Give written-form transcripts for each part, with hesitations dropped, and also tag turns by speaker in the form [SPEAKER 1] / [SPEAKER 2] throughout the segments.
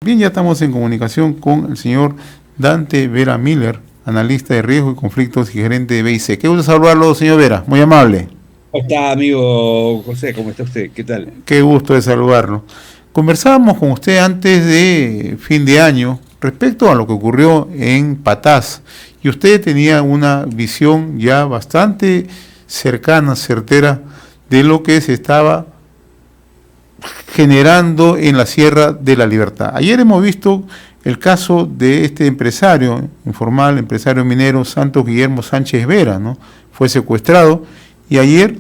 [SPEAKER 1] Bien, ya estamos en comunicación con el señor Dante Vera Miller, analista de riesgo y conflictos y gerente de BIC. Qué gusto saludarlo, señor Vera, muy amable.
[SPEAKER 2] ¿Cómo está, amigo José? ¿Cómo está usted? ¿Qué tal?
[SPEAKER 1] Qué gusto de saludarlo. Conversábamos con usted antes de fin de año respecto a lo que ocurrió en Patás y usted tenía una visión ya bastante cercana, certera de lo que se estaba generando en la Sierra de la Libertad. Ayer hemos visto el caso de este empresario informal, empresario minero Santos Guillermo Sánchez Vera, ¿no? Fue secuestrado y ayer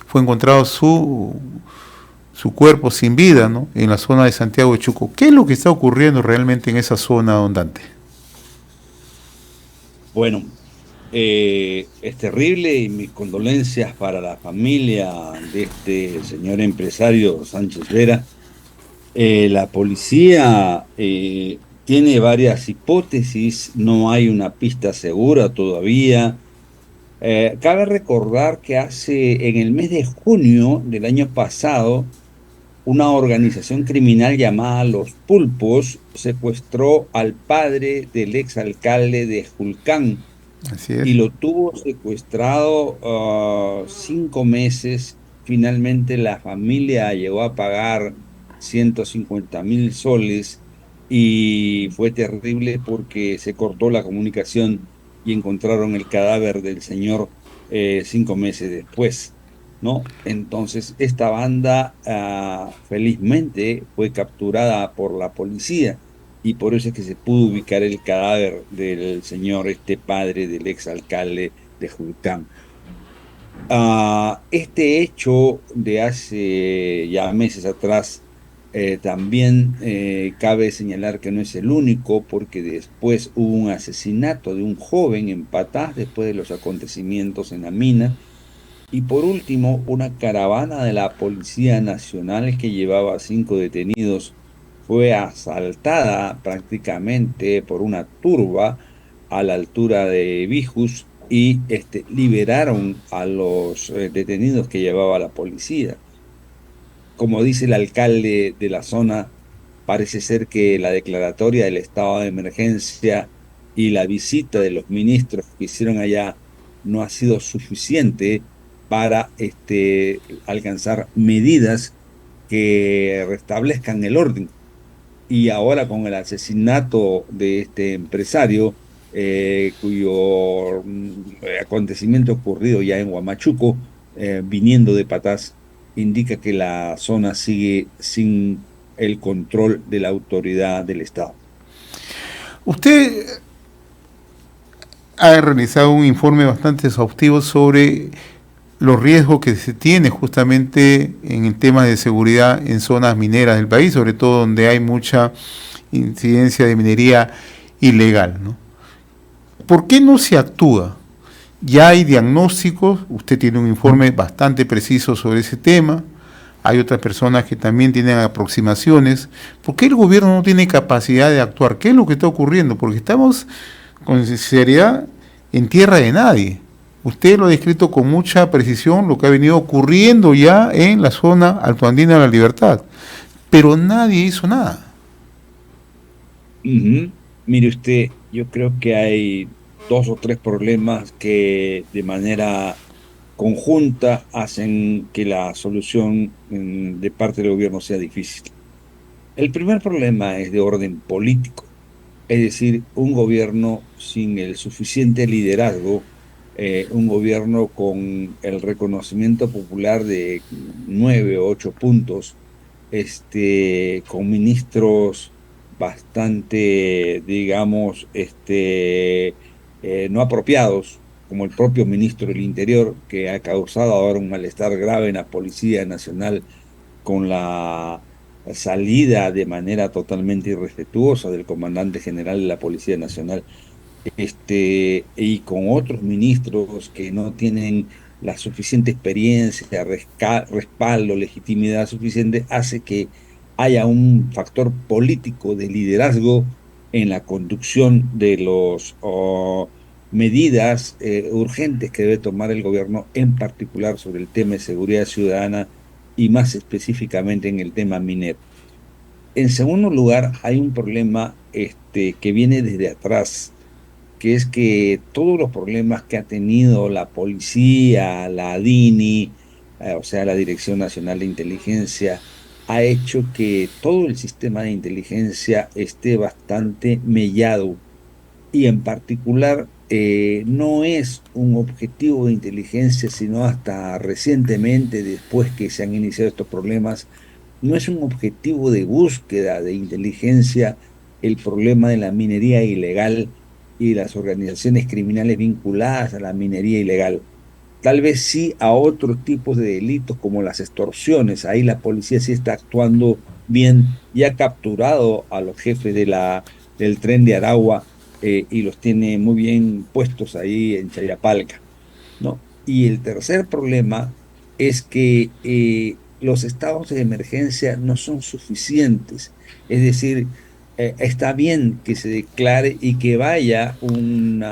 [SPEAKER 1] fue encontrado su cuerpo sin vida, ¿no? En la zona de Santiago de Chuco. ¿Qué es lo que está ocurriendo realmente en esa zona, don Dante?
[SPEAKER 2] Bueno, es terrible y mis condolencias para la familia de este señor empresario Sánchez Vera. La policía tiene varias hipótesis, no hay una pista segura todavía. Cabe recordar que en el mes de junio del año pasado, una organización criminal llamada Los Pulpos secuestró al padre del exalcalde de Julcán
[SPEAKER 1] Así es.
[SPEAKER 2] y lo tuvo secuestrado 5 meses. Finalmente la familia llegó a pagar 150.000 soles y fue terrible porque se cortó la comunicación y encontraron el cadáver del señor 5 meses después, ¿no? Entonces esta banda felizmente fue capturada por la policía y por eso es que se pudo ubicar el cadáver del señor, este padre del exalcalde de Julcán. Este hecho de hace ya meses atrás también cabe señalar que no es el único, porque después hubo un asesinato de un joven en Patás después de los acontecimientos en la mina. Y por último, una caravana de la Policía Nacional que llevaba 5 detenidos fue asaltada prácticamente por una turba a la altura de Bijus y liberaron a los detenidos que llevaba la policía. Como dice el alcalde de la zona, parece ser que la declaratoria del estado de emergencia y la visita de los ministros que hicieron allá no ha sido suficiente para alcanzar medidas que restablezcan el orden. Y ahora con el asesinato de este empresario, cuyo acontecimiento ocurrido ya en Huamachuco, viniendo de Patás, indica que la zona sigue sin el control de la autoridad del Estado.
[SPEAKER 1] Usted ha realizado un informe bastante exhaustivo sobre los riesgos que se tiene justamente en el tema de seguridad en zonas mineras del país, sobre todo donde hay mucha incidencia de minería ilegal, ¿no? ¿Por qué no se actúa? Ya hay diagnósticos, usted tiene un informe bastante preciso sobre ese tema, hay otras personas que también tienen aproximaciones. ¿Por qué el gobierno no tiene capacidad de actuar? ¿Qué es lo que está ocurriendo? Porque estamos con sinceridad en tierra de nadie. Usted lo ha descrito con mucha precisión lo que ha venido ocurriendo ya en la zona altoandina de la Libertad, pero nadie hizo nada.
[SPEAKER 2] Ujú. Mire usted, yo creo que hay dos o tres problemas que de manera conjunta hacen que la solución de parte del gobierno sea difícil. El primer problema es de orden político, es decir, un gobierno sin el suficiente liderazgo, un gobierno con el reconocimiento popular de 9 u 8 puntos, con ministros bastante, digamos, no apropiados, como el propio ministro del Interior, que ha causado ahora un malestar grave en la Policía Nacional con la salida de manera totalmente irrespetuosa del comandante general de la Policía Nacional, y con otros ministros que no tienen la suficiente experiencia, respaldo, legitimidad suficiente, hace que haya un factor político de liderazgo en la conducción de las medidas urgentes que debe tomar el gobierno, en particular sobre el tema de seguridad ciudadana y más específicamente en el tema minero. En segundo lugar, hay un problema que viene desde atrás, que es que todos los problemas que ha tenido la policía, la DINI, o sea, la Dirección Nacional de Inteligencia, ha hecho que todo el sistema de inteligencia esté bastante mellado y en particular no es un objetivo de inteligencia, sino hasta recientemente, después que se han iniciado estos problemas, no es un objetivo de búsqueda de inteligencia el problema de la minería ilegal y las organizaciones criminales vinculadas a la minería ilegal. Tal vez sí a otros tipos de delitos como las extorsiones. Ahí la policía sí está actuando bien y ha capturado a los jefes del tren de Aragua y los tiene muy bien puestos ahí en Chayapalca, ¿no? Y el tercer problema es que los estados de emergencia no son suficientes. Es decir, está bien que se declare y que vaya un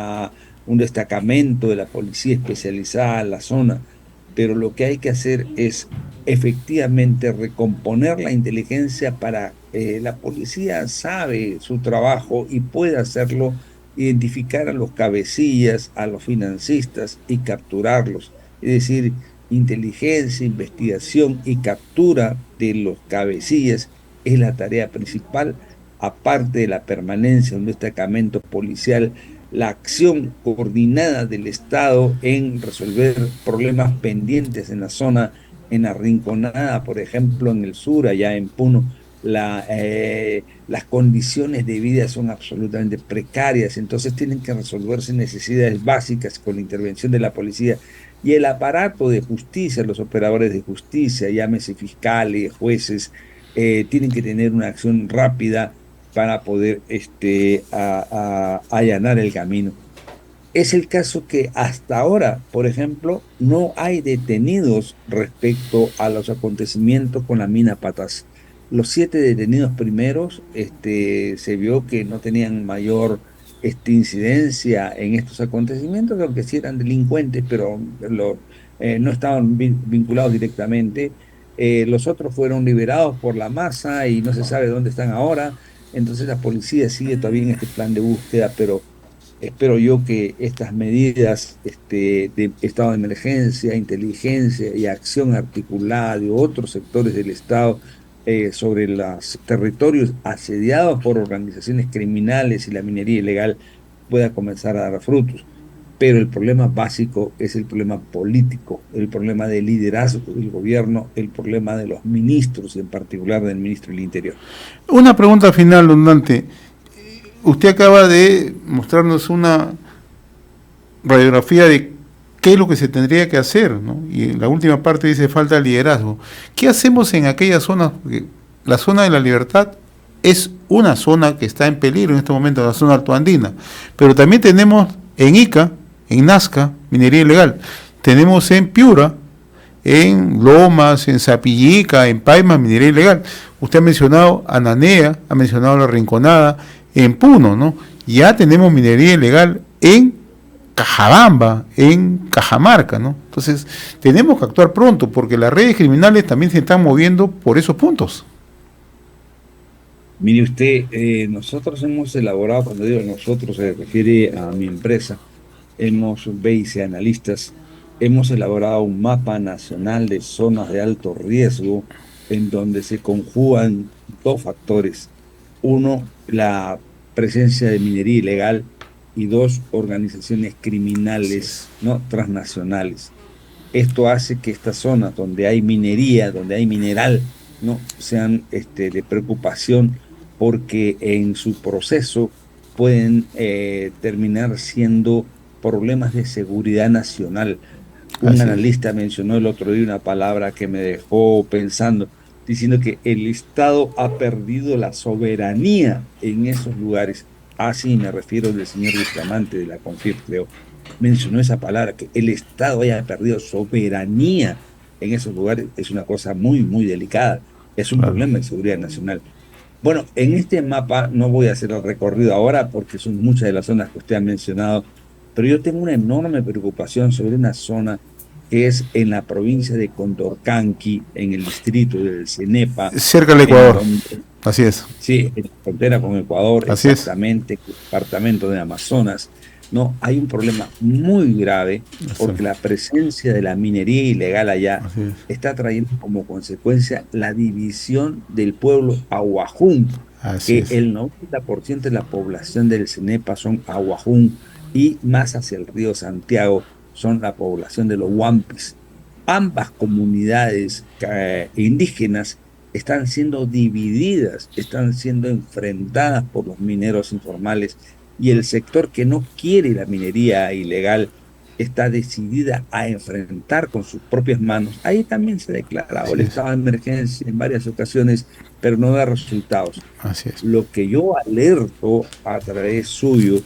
[SPEAKER 2] destacamento de la policía especializada a la zona, pero lo que hay que hacer es efectivamente recomponer la inteligencia para la policía sabe su trabajo y puede hacerlo, identificar a los cabecillas, a los financistas y capturarlos. Es decir, inteligencia, investigación y captura de los cabecillas es la tarea principal, aparte de la permanencia de un destacamento policial, la acción coordinada del Estado en resolver problemas pendientes en la zona, en la Rinconada, por ejemplo, en el sur, allá en Puno, las condiciones de vida son absolutamente precarias, entonces tienen que resolverse necesidades básicas con la intervención de la policía y el aparato de justicia, los operadores de justicia, llámese fiscales, jueces, tienen que tener una acción rápida para poder allanar el camino. Es el caso que hasta ahora, por ejemplo, no hay detenidos respecto a los acontecimientos con la mina Patas. Los 7 detenidos primeros, se vio que no tenían mayor incidencia en estos acontecimientos, aunque sí eran delincuentes, pero no estaban vinculados directamente. Los otros fueron liberados por la masa y no se sabe dónde están ahora. Entonces la policía sigue todavía en este plan de búsqueda, pero espero yo que estas medidas de estado de emergencia, inteligencia y acción articulada de otros sectores del Estado sobre los territorios asediados por organizaciones criminales y la minería ilegal pueda comenzar a dar frutos. Pero el problema básico es el problema político, el problema del liderazgo del gobierno, el problema de los ministros y en particular del ministro del Interior.
[SPEAKER 1] Una pregunta final, don Dante. Usted acaba de mostrarnos una radiografía de qué es lo que se tendría que hacer, ¿no? Y en la última parte dice falta de liderazgo. ¿Qué hacemos en aquellas zonas? Porque la zona de la Libertad es una zona que está en peligro en este momento, la zona altoandina, pero también tenemos en Ica, en Nazca, minería ilegal. Tenemos en Piura, en Lomas, en Zapillica, en Paima, minería ilegal. Usted ha mencionado Ananea, ha mencionado La Rinconada, en Puno, ¿no? Ya tenemos minería ilegal en Cajabamba, en Cajamarca, ¿no? Entonces, tenemos que actuar pronto, porque las redes criminales también se están moviendo por esos puntos.
[SPEAKER 2] Mire usted, nosotros hemos elaborado, cuando digo nosotros se refiere a mi empresa, hemos, BIC Analistas, hemos elaborado un mapa nacional de zonas de alto riesgo en donde se conjugan dos factores. Uno, la presencia de minería ilegal y dos, organizaciones
[SPEAKER 1] Así
[SPEAKER 2] criminales,
[SPEAKER 1] es.
[SPEAKER 2] ¿no? Transnacionales. Esto hace que estas zonas donde hay minería, donde hay mineral, ¿no? Sean de preocupación porque en su proceso pueden terminar siendo problemas de seguridad nacional. Un
[SPEAKER 1] Así es.
[SPEAKER 2] analista mencionó el otro día una palabra que me dejó pensando, diciendo que el Estado ha perdido la soberanía en esos lugares. Así me refiero del señor Bustamante de la CONFIR, creo. Mencionó esa palabra, que el Estado haya perdido soberanía en esos lugares, es una cosa muy, muy delicada. Es un
[SPEAKER 1] Claro.
[SPEAKER 2] problema de seguridad nacional. Bueno, en este mapa no voy a hacer el recorrido ahora porque son muchas de las zonas que usted ha mencionado, pero yo tengo una enorme preocupación sobre una zona que es en la provincia de Condorcanqui, en el distrito del Cenepa,
[SPEAKER 1] Cerca del
[SPEAKER 2] en
[SPEAKER 1] Ecuador.
[SPEAKER 2] donde,
[SPEAKER 1] Así es.
[SPEAKER 2] sí, en la frontera con Ecuador,
[SPEAKER 1] Así es.
[SPEAKER 2] exactamente, el departamento de Amazonas, no, hay un problema muy grave
[SPEAKER 1] Así
[SPEAKER 2] porque la presencia de la minería ilegal allá
[SPEAKER 1] es.
[SPEAKER 2] está trayendo como consecuencia la división del pueblo Ahuajún,
[SPEAKER 1] Así
[SPEAKER 2] que
[SPEAKER 1] es.
[SPEAKER 2] el 90% de la población del Cenepa son Ahuajún y más hacia el río Santiago son la población de los Huampis. Ambas comunidades indígenas están siendo divididas, están siendo enfrentadas por los mineros informales y el sector que no quiere la minería ilegal está decidida a enfrentar con sus propias manos. Ahí también se ha declarado
[SPEAKER 1] Así
[SPEAKER 2] el
[SPEAKER 1] es.
[SPEAKER 2] estado de emergencia en varias ocasiones, pero no da resultados.
[SPEAKER 1] Así es.
[SPEAKER 2] Lo que yo alerto a través suyo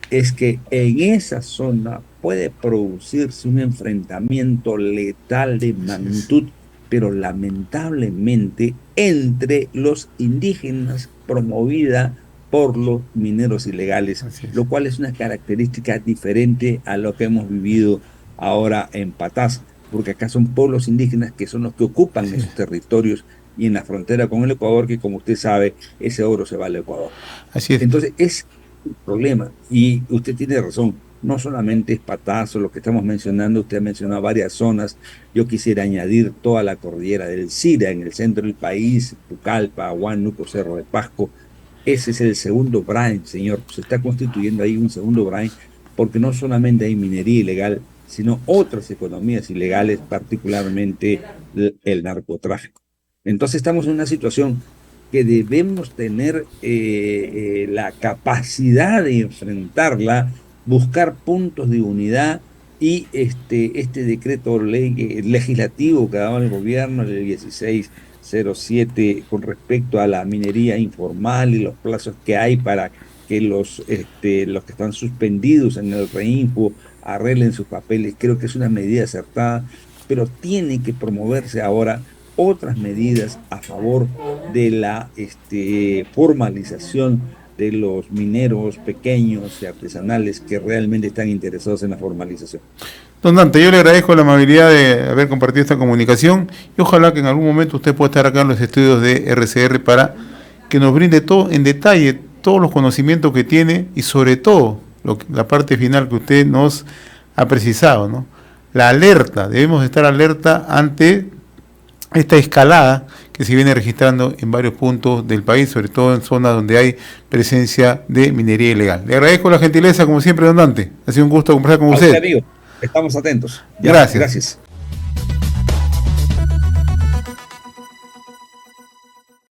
[SPEAKER 2] es que en esa zona puede producirse un enfrentamiento letal de
[SPEAKER 1] Así es.
[SPEAKER 2] magnitud, pero lamentablemente entre los indígenas promovida por los mineros ilegales,
[SPEAKER 1] Así es.
[SPEAKER 2] lo cual es una característica diferente a lo que hemos vivido ahora en Patás, porque acá son pueblos indígenas que son los que ocupan
[SPEAKER 1] Así es.
[SPEAKER 2] esos territorios y en la frontera con el Ecuador, que como usted sabe, ese oro se va al Ecuador.
[SPEAKER 1] Así es.
[SPEAKER 2] Entonces, es un problema. Y usted tiene razón, no solamente es Patazo lo que estamos mencionando, usted ha mencionado varias zonas. Yo quisiera añadir toda la cordillera del Sira en el centro del país, Pucallpa, Huánuco, Cerro de Pasco. Ese es el segundo Brain, señor. Se está constituyendo ahí un segundo Brain, porque no solamente hay minería ilegal, sino otras economías ilegales, particularmente el narcotráfico. Entonces estamos en una situación que debemos tener la capacidad de enfrentarla, buscar puntos de unidad y este decreto ley, legislativo que ha dado el gobierno, el 1607, con respecto a la minería informal y los plazos que hay para que los que están suspendidos en el Reinfo arreglen sus papeles, creo que es una medida acertada, pero tiene que promoverse ahora otras medidas a favor de la formalización de los mineros pequeños y artesanales que realmente están interesados en la formalización.
[SPEAKER 1] Don Dante, yo le agradezco la amabilidad de haber compartido esta comunicación y ojalá que en algún momento usted pueda estar acá en los estudios de RCR para que nos brinde todo en detalle todos los conocimientos que tiene y sobre todo la parte final que usted nos ha precisado, ¿no? La alerta, debemos estar alerta ante esta escalada que se viene registrando en varios puntos del país, sobre todo en zonas donde hay presencia de minería ilegal. Le agradezco la gentileza, como siempre, don Dante. Ha sido un gusto conversar con
[SPEAKER 2] A
[SPEAKER 1] usted.
[SPEAKER 2] usted, amigo, estamos atentos. Ya,
[SPEAKER 1] Gracias.
[SPEAKER 2] gracias.